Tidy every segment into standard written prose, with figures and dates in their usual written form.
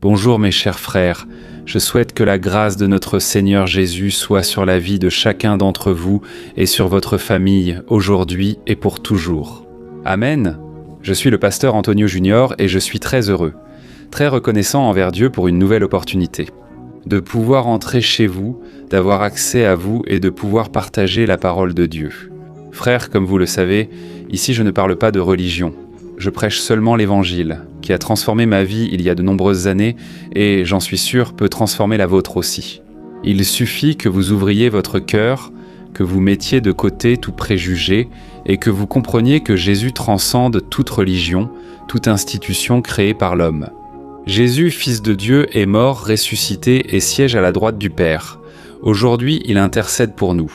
Bonjour mes chers frères, je souhaite que la grâce de notre Seigneur Jésus soit sur la vie de chacun d'entre vous et sur votre famille aujourd'hui et pour toujours. Amen. Je suis le pasteur Antonio Junior et je suis très heureux, très reconnaissant envers Dieu pour une nouvelle opportunité. De pouvoir entrer chez vous, d'avoir accès à vous et de pouvoir partager la parole de Dieu. Frères, comme vous le savez, ici je ne parle pas de religion. Je prêche seulement l'Évangile, qui a transformé ma vie il y a de nombreuses années et, j'en suis sûr, peut transformer la vôtre aussi. Il suffit que vous ouvriez votre cœur, que vous mettiez de côté tout préjugé et que vous compreniez que Jésus transcende toute religion, toute institution créée par l'homme. Jésus, Fils de Dieu, est mort, ressuscité et siège à la droite du Père. Aujourd'hui, il intercède pour nous.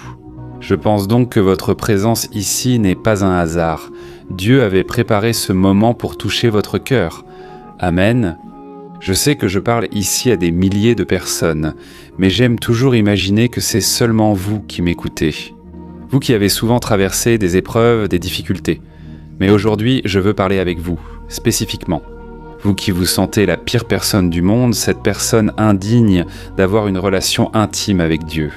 Je pense donc que votre présence ici n'est pas un hasard. Dieu avait préparé ce moment pour toucher votre cœur. Amen. Je sais que je parle ici à des milliers de personnes, mais j'aime toujours imaginer que c'est seulement vous qui m'écoutez. Vous qui avez souvent traversé des épreuves, des difficultés. Mais aujourd'hui, je veux parler avec vous, spécifiquement. Vous qui vous sentez la pire personne du monde, cette personne indigne d'avoir une relation intime avec Dieu.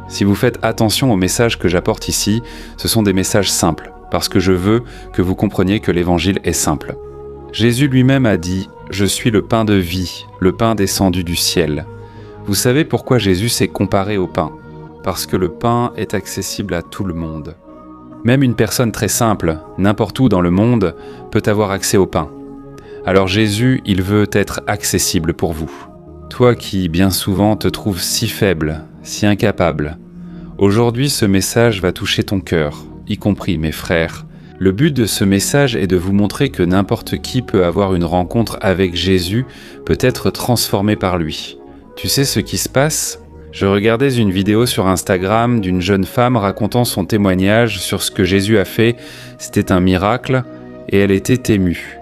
Si vous faites attention aux messages que j'apporte ici, ce sont des messages simples, parce que je veux que vous compreniez que l'Évangile est simple. Jésus lui-même a dit « Je suis le pain de vie, le pain descendu du ciel ». Vous savez pourquoi Jésus s'est comparé au pain ? Parce que le pain est accessible à tout le monde. Même une personne très simple, n'importe où dans le monde, peut avoir accès au pain. Alors Jésus, il veut être accessible pour vous. Toi qui, bien souvent, te trouves si faible, si incapable. Aujourd'hui, ce message va toucher ton cœur, y compris mes frères. Le but de ce message est de vous montrer que n'importe qui peut avoir une rencontre avec Jésus, peut être transformé par lui. Tu sais ce qui se passe ? Je regardais une vidéo sur Instagram d'une jeune femme racontant son témoignage sur ce que Jésus a fait. C'était un miracle et elle était émue.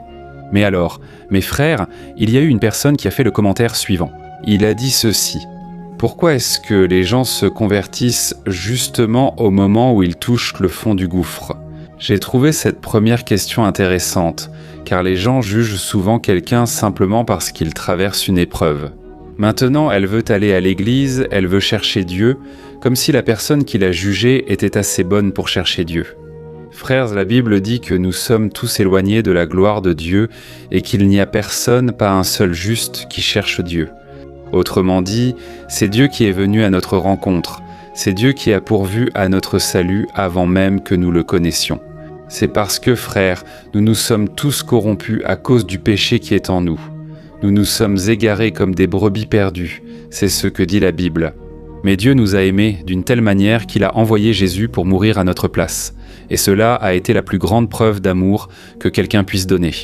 Mais alors, mes frères, il y a eu une personne qui a fait le commentaire suivant. Il a dit ceci. Pourquoi est-ce que les gens se convertissent justement au moment où ils touchent le fond du gouffre ? J'ai trouvé cette première question intéressante, car les gens jugent souvent quelqu'un simplement parce qu'il traverse une épreuve. Maintenant, elle veut aller à l'église, elle veut chercher Dieu, comme si la personne qui l'a jugée était assez bonne pour chercher Dieu. Frères, la Bible dit que nous sommes tous éloignés de la gloire de Dieu et qu'il n'y a personne, pas un seul juste, qui cherche Dieu. Autrement dit, c'est Dieu qui est venu à notre rencontre, c'est Dieu qui a pourvu à notre salut avant même que nous le connaissions. C'est parce que, frères, nous nous sommes tous corrompus à cause du péché qui est en nous. Nous nous sommes égarés comme des brebis perdues, c'est ce que dit la Bible. Mais Dieu nous a aimés d'une telle manière qu'il a envoyé Jésus pour mourir à notre place. Et cela a été la plus grande preuve d'amour que quelqu'un puisse donner.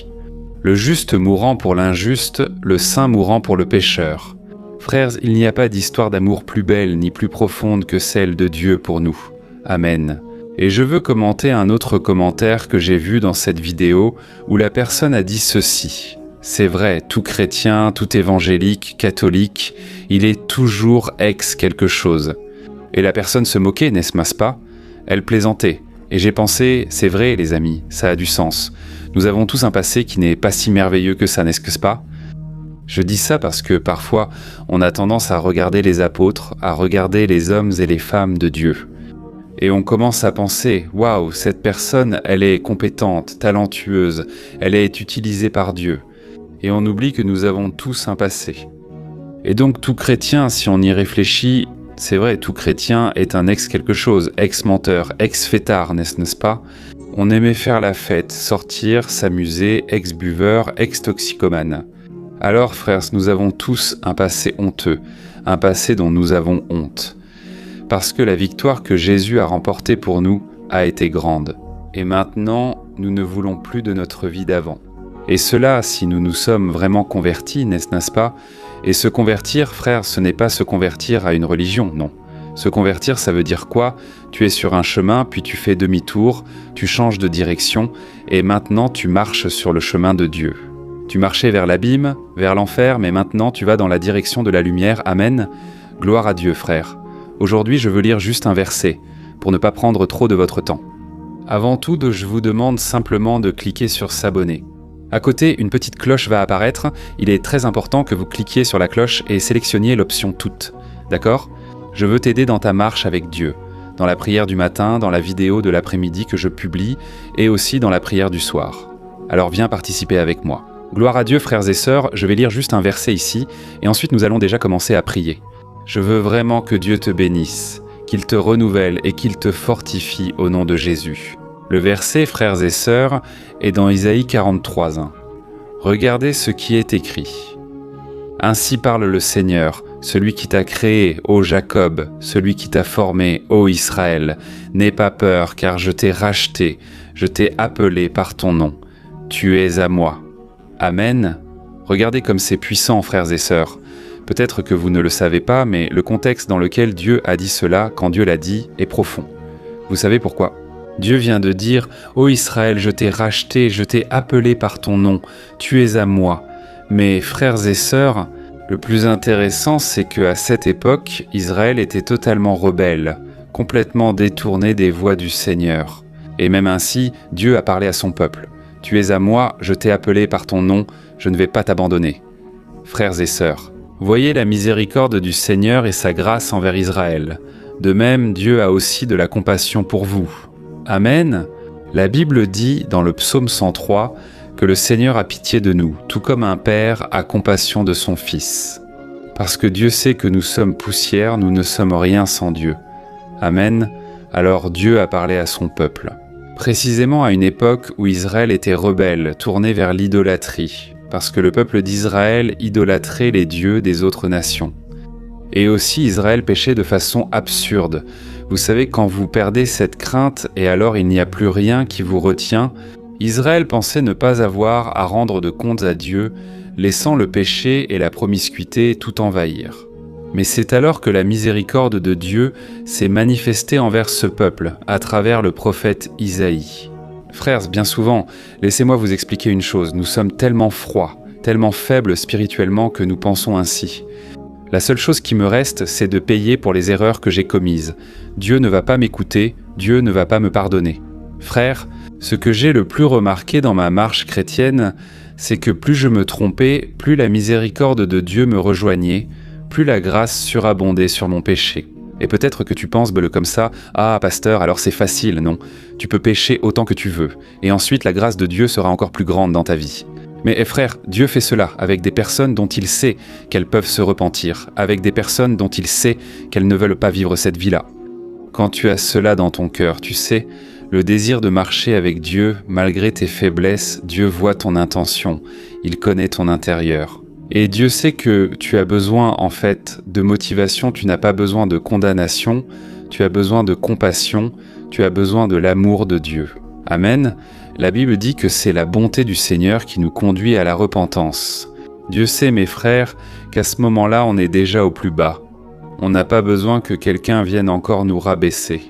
Le juste mourant pour l'injuste, le saint mourant pour le pécheur. Frères, il n'y a pas d'histoire d'amour plus belle ni plus profonde que celle de Dieu pour nous. Amen. Et je veux commenter un autre commentaire que j'ai vu dans cette vidéo où la personne a dit ceci. C'est vrai, tout chrétien, tout évangélique, catholique, il est toujours ex quelque chose. Et la personne se moquait, n'est-ce pas ? Elle plaisantait. Et j'ai pensé, c'est vrai les amis, ça a du sens. Nous avons tous un passé qui n'est pas si merveilleux que ça, n'est-ce pas ? Je dis ça parce que parfois, on a tendance à regarder les apôtres, à regarder les hommes et les femmes de Dieu. Et on commence à penser, waouh, cette personne, elle est compétente, talentueuse, elle est utilisée par Dieu. Et on oublie que nous avons tous un passé. Et donc tout chrétien, si on y réfléchit, c'est vrai, tout chrétien est un ex-quelque chose, ex-menteur, ex-fêtard, n'est-ce pas ? On aimait faire la fête, sortir, s'amuser, ex-buveur, ex-toxicomane. Alors, frères, nous avons tous un passé honteux, un passé dont nous avons honte. Parce que la victoire que Jésus a remportée pour nous a été grande. Et maintenant, nous ne voulons plus de notre vie d'avant. Et cela, si nous nous sommes vraiment convertis, n'est-ce pas ? Et se convertir, frère, ce n'est pas se convertir à une religion, non. Se convertir, ça veut dire quoi ? Tu es sur un chemin, puis tu fais demi-tour, tu changes de direction, et maintenant tu marches sur le chemin de Dieu. Tu marchais vers l'abîme, vers l'enfer, mais maintenant tu vas dans la direction de la lumière, amen. Gloire à Dieu, frère. Aujourd'hui, je veux lire juste un verset, pour ne pas prendre trop de votre temps. Avant tout, je vous demande simplement de cliquer sur s'abonner. À côté, une petite cloche va apparaître. Il est très important que vous cliquiez sur la cloche et sélectionniez l'option Toutes. D'accord ? Je veux t'aider dans ta marche avec Dieu, dans la prière du matin, dans la vidéo de l'après-midi que je publie et aussi dans la prière du soir. Alors viens participer avec moi. Gloire à Dieu, frères et sœurs, je vais lire juste un verset ici et ensuite nous allons déjà commencer à prier. Je veux vraiment que Dieu te bénisse, qu'il te renouvelle et qu'il te fortifie au nom de Jésus. Le verset, frères et sœurs, est dans Isaïe 43:1. Regardez ce qui est écrit. Ainsi parle le Seigneur, celui qui t'a créé, ô Jacob, celui qui t'a formé, ô Israël. N'aie pas peur, car je t'ai racheté, je t'ai appelé par ton nom. Tu es à moi. Amen. Regardez comme c'est puissant, frères et sœurs. Peut-être que vous ne le savez pas, mais le contexte dans lequel Dieu a dit cela, quand Dieu l'a dit, est profond. Vous savez pourquoi ? Dieu vient de dire « Ô Israël, je t'ai racheté, je t'ai appelé par ton nom, tu es à moi ». Mais frères et sœurs, le plus intéressant, c'est qu'à cette époque, Israël était totalement rebelle, complètement détourné des voies du Seigneur. Et même ainsi, Dieu a parlé à son peuple. « Tu es à moi, je t'ai appelé par ton nom, je ne vais pas t'abandonner ». Frères et sœurs, voyez la miséricorde du Seigneur et sa grâce envers Israël. De même, Dieu a aussi de la compassion pour vous. Amen. La Bible dit dans le psaume 103 que le Seigneur a pitié de nous, tout comme un père a compassion de son fils. Parce que Dieu sait que nous sommes poussière, nous ne sommes rien sans Dieu. Amen. Alors Dieu a parlé à son peuple. Précisément à une époque où Israël était rebelle, tourné vers l'idolâtrie, parce que le peuple d'Israël idolâtrait les dieux des autres nations. Et aussi Israël péchait de façon absurde. Vous savez, quand vous perdez cette crainte et alors il n'y a plus rien qui vous retient, Israël pensait ne pas avoir à rendre de comptes à Dieu, laissant le péché et la promiscuité tout envahir. Mais c'est alors que la miséricorde de Dieu s'est manifestée envers ce peuple, à travers le prophète Isaïe. Frères, bien souvent, laissez-moi vous expliquer une chose, nous sommes tellement froids, tellement faibles spirituellement que nous pensons ainsi. La seule chose qui me reste, c'est de payer pour les erreurs que j'ai commises. Dieu ne va pas m'écouter, Dieu ne va pas me pardonner. Frères, ce que j'ai le plus remarqué dans ma marche chrétienne, c'est que plus je me trompais, plus la miséricorde de Dieu me rejoignait, plus la grâce surabondait sur mon péché. Et peut-être que tu penses, comme ça, « Ah, pasteur, alors c'est facile, non ? Tu peux pécher autant que tu veux, et ensuite la grâce de Dieu sera encore plus grande dans ta vie. » Mais frère, Dieu fait cela avec des personnes dont il sait qu'elles peuvent se repentir, avec des personnes dont il sait qu'elles ne veulent pas vivre cette vie-là. Quand tu as cela dans ton cœur, tu sais, le désir de marcher avec Dieu, malgré tes faiblesses, Dieu voit ton intention, il connaît ton intérieur. Et Dieu sait que tu as besoin en fait de motivation, tu n'as pas besoin de condamnation, tu as besoin de compassion, tu as besoin de l'amour de Dieu. Amen. La Bible dit que c'est la bonté du Seigneur qui nous conduit à la repentance. Dieu sait, mes frères, qu'à ce moment-là, on est déjà au plus bas. On n'a pas besoin que quelqu'un vienne encore nous rabaisser.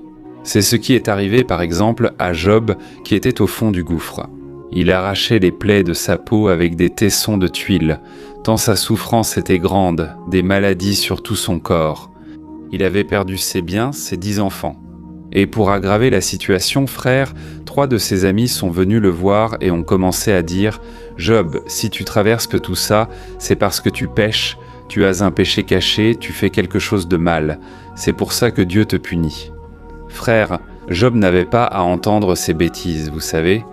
C'est ce qui est arrivé, par exemple, à Job, qui était au fond du gouffre. Il arrachait les plaies de sa peau avec des tessons de tuiles, tant sa souffrance était grande, des maladies sur tout son corps. Il avait perdu ses biens, ses 10 enfants. Et pour aggraver la situation, frère, 3 de ses amis sont venus le voir et ont commencé à dire « Job, si tu traverses que tout ça, c'est parce que tu pèches, tu as un péché caché, tu fais quelque chose de mal. C'est pour ça que Dieu te punit. » Frère, Job n'avait pas à entendre ces bêtises, vous savez.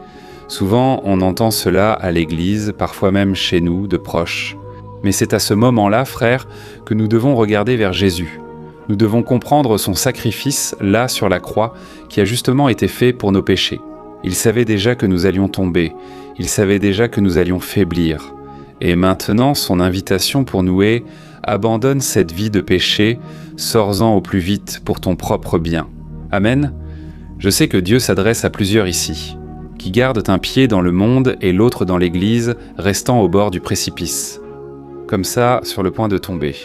Souvent, on entend cela à l'église, parfois même chez nous, de proches. Mais c'est à ce moment-là, frère, que nous devons regarder vers Jésus. Nous devons comprendre son sacrifice, là sur la croix, qui a justement été fait pour nos péchés. Il savait déjà que nous allions tomber, il savait déjà que nous allions faiblir. Et maintenant, son invitation pour nous est « Abandonne cette vie de péché, sors-en au plus vite pour ton propre bien. » Amen. Je sais que Dieu s'adresse à plusieurs ici, qui gardent un pied dans le monde et l'autre dans l'église, restant au bord du précipice. Comme ça, sur le point de tomber.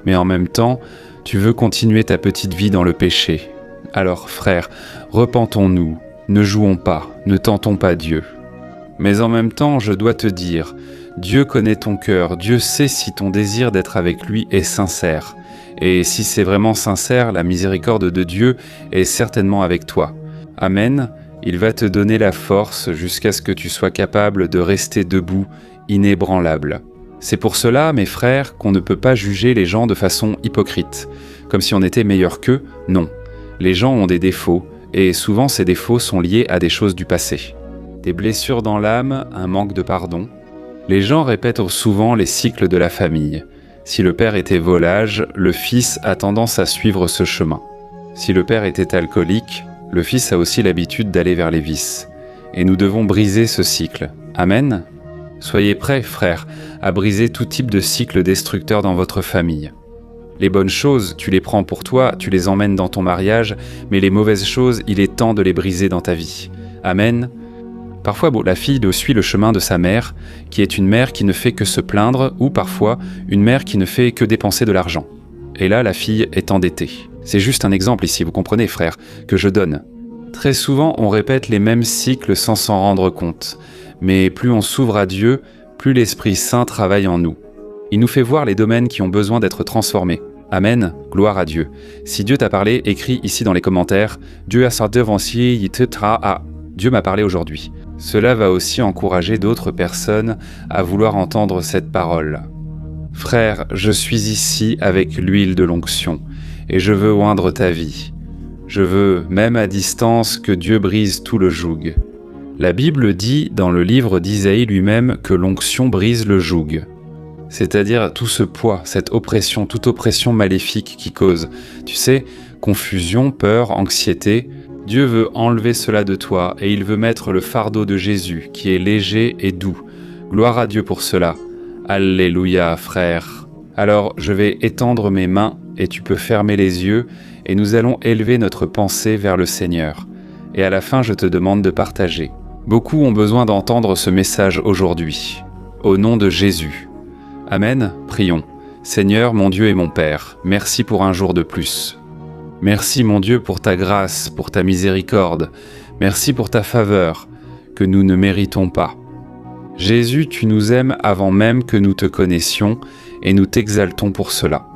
Mais en même temps, tu veux continuer ta petite vie dans le péché. Alors, frère, repentons-nous, ne jouons pas, ne tentons pas Dieu. Mais en même temps, je dois te dire, Dieu connaît ton cœur, Dieu sait si ton désir d'être avec lui est sincère. Et si c'est vraiment sincère, la miséricorde de Dieu est certainement avec toi. Amen. Il va te donner la force jusqu'à ce que tu sois capable de rester debout, inébranlable. C'est pour cela, mes frères, qu'on ne peut pas juger les gens de façon hypocrite, comme si on était meilleur qu'eux. Non. Les gens ont des défauts, et souvent ces défauts sont liés à des choses du passé. Des blessures dans l'âme, un manque de pardon. Les gens répètent souvent les cycles de la famille. Si le père était volage, le fils a tendance à suivre ce chemin. Si le père était alcoolique, le fils a aussi l'habitude d'aller vers les vices. Et nous devons briser ce cycle. Amen. Soyez prêts, frères, à briser tout type de cycle destructeur dans votre famille. Les bonnes choses, tu les prends pour toi, tu les emmènes dans ton mariage, mais les mauvaises choses, il est temps de les briser dans ta vie. Amen. Parfois, la fille suit le chemin de sa mère, qui est une mère qui ne fait que se plaindre, ou parfois, une mère qui ne fait que dépenser de l'argent. Et là, la fille est endettée. C'est juste un exemple ici, vous comprenez, frère, que je donne. Très souvent, on répète les mêmes cycles sans s'en rendre compte. Mais plus on s'ouvre à Dieu, plus l'Esprit Saint travaille en nous. Il nous fait voir les domaines qui ont besoin d'être transformés. Amen, gloire à Dieu. Si Dieu t'a parlé, écris ici dans les commentaires « Dieu a sorti il te tra. Dieu m'a parlé aujourd'hui. Cela va aussi encourager d'autres personnes à vouloir entendre cette parole. Frère, je suis ici avec l'huile de l'onction, et je veux oindre ta vie. Je veux, même à distance, que Dieu brise tout le joug. La Bible dit dans le livre d'Isaïe lui-même que l'onction brise le joug. C'est-à-dire tout ce poids, cette oppression, toute oppression maléfique qui cause, tu sais, confusion, peur, anxiété. Dieu veut enlever cela de toi et il veut mettre le fardeau de Jésus qui est léger et doux. Gloire à Dieu pour cela. Alléluia, frère. Alors, je vais étendre mes mains et tu peux fermer les yeux et nous allons élever notre pensée vers le Seigneur. Et à la fin, je te demande de partager. Beaucoup ont besoin d'entendre ce message aujourd'hui. Au nom de Jésus. Amen, prions. Seigneur, mon Dieu et mon Père, merci pour un jour de plus. Merci, mon Dieu, pour ta grâce, pour ta miséricorde. Merci pour ta faveur, que nous ne méritons pas. Jésus, tu nous aimes avant même que nous te connaissions, et nous t'exaltons pour cela.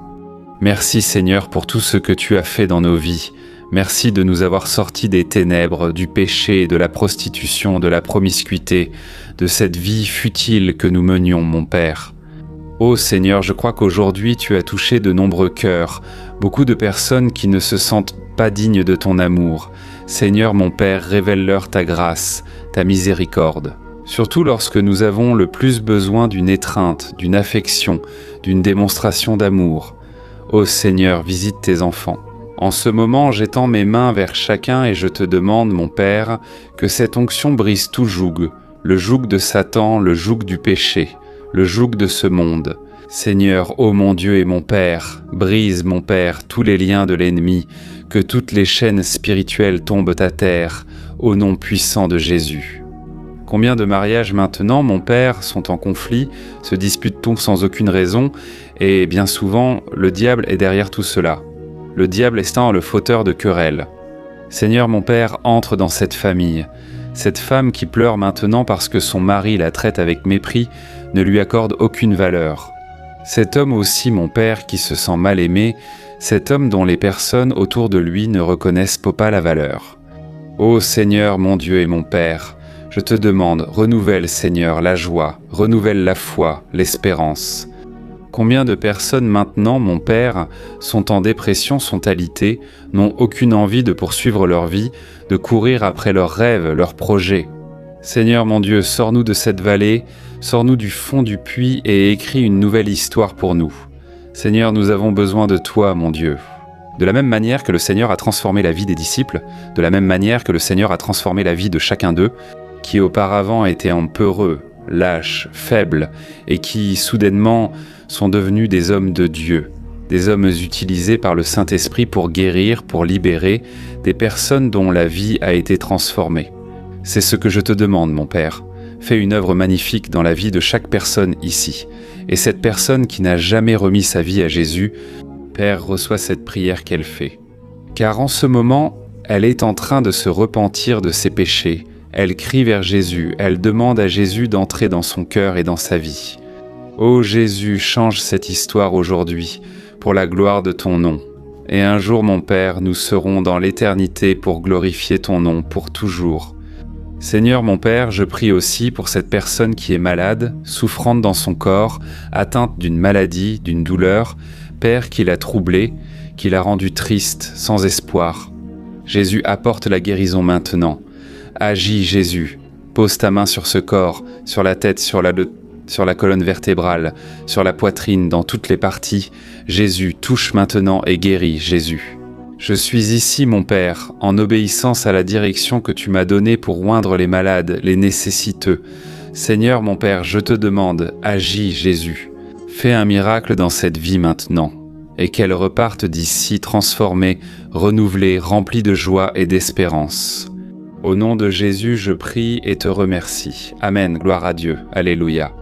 Merci, Seigneur, pour tout ce que tu as fait dans nos vies. Merci de nous avoir sortis des ténèbres, du péché, de la prostitution, de la promiscuité, de cette vie futile que nous menions, mon Père. Ô Seigneur, je crois qu'aujourd'hui tu as touché de nombreux cœurs, beaucoup de personnes qui ne se sentent pas dignes de ton amour. Seigneur mon Père, révèle-leur ta grâce, ta miséricorde. Surtout lorsque nous avons le plus besoin d'une étreinte, d'une affection, d'une démonstration d'amour. Ô Seigneur, visite tes enfants. En ce moment, j'étends mes mains vers chacun et je te demande, mon Père, que cette onction brise tout joug, le joug de Satan, le joug du péché, le joug de ce monde. Seigneur, ô mon Dieu et mon Père, brise, mon Père, tous les liens de l'ennemi, que toutes les chaînes spirituelles tombent à terre, au nom puissant de Jésus. Combien de mariages maintenant, mon Père, sont en conflit, se disputent-on sans aucune raison, et bien souvent, le diable est derrière tout cela. Le diable étant le fauteur de querelles. Seigneur, mon Père, entre dans cette famille. Cette femme qui pleure maintenant parce que son mari la traite avec mépris ne lui accorde aucune valeur. Cet homme aussi, mon Père, qui se sent mal aimé, cet homme dont les personnes autour de lui ne reconnaissent pas la valeur. Ô Seigneur, mon Dieu et mon Père, je te demande, renouvelle, Seigneur, la joie, renouvelle la foi, l'espérance. Combien de personnes maintenant, mon Père, sont en dépression, sont alitées, n'ont aucune envie de poursuivre leur vie, de courir après leurs rêves, leurs projets. Seigneur mon Dieu, sors-nous de cette vallée, sors-nous du fond du puits et écris une nouvelle histoire pour nous. Seigneur, nous avons besoin de toi, mon Dieu. De la même manière que le Seigneur a transformé la vie des disciples, de la même manière que le Seigneur a transformé la vie de chacun d'eux, qui auparavant étaient en peureux, lâches, faibles, et qui, soudainement, sont devenus des hommes de Dieu, des hommes utilisés par le Saint-Esprit pour guérir, pour libérer, des personnes dont la vie a été transformée. C'est ce que je te demande, mon Père. Fais une œuvre magnifique dans la vie de chaque personne ici. Et cette personne qui n'a jamais remis sa vie à Jésus, Père, reçois cette prière qu'elle fait. Car en ce moment, elle est en train de se repentir de ses péchés. Elle crie vers Jésus, elle demande à Jésus d'entrer dans son cœur et dans sa vie. Ô Jésus, change cette histoire aujourd'hui, pour la gloire de ton nom. et un jour, mon Père, nous serons dans l'éternité pour glorifier ton nom pour toujours. Seigneur mon Père, je prie aussi pour cette personne qui est malade, souffrante dans son corps, atteinte d'une maladie, d'une douleur, Père, qui l'a troublée, qui l'a rendue triste, sans espoir. Jésus, apporte la guérison maintenant. Agis, Jésus. Pose ta main sur ce corps, sur la tête, sur la colonne vertébrale, sur la poitrine, dans toutes les parties. Jésus, touche maintenant et guéris, Jésus. Je suis ici, mon Père, en obéissance à la direction que tu m'as donnée pour oindre les malades, les nécessiteux. Seigneur, mon Père, je te demande, agis, Jésus. Fais un miracle dans cette vie maintenant, et qu'elle reparte d'ici transformée, renouvelée, remplie de joie et d'espérance. Au nom de Jésus, je prie et te remercie. Amen, gloire à Dieu. Alléluia.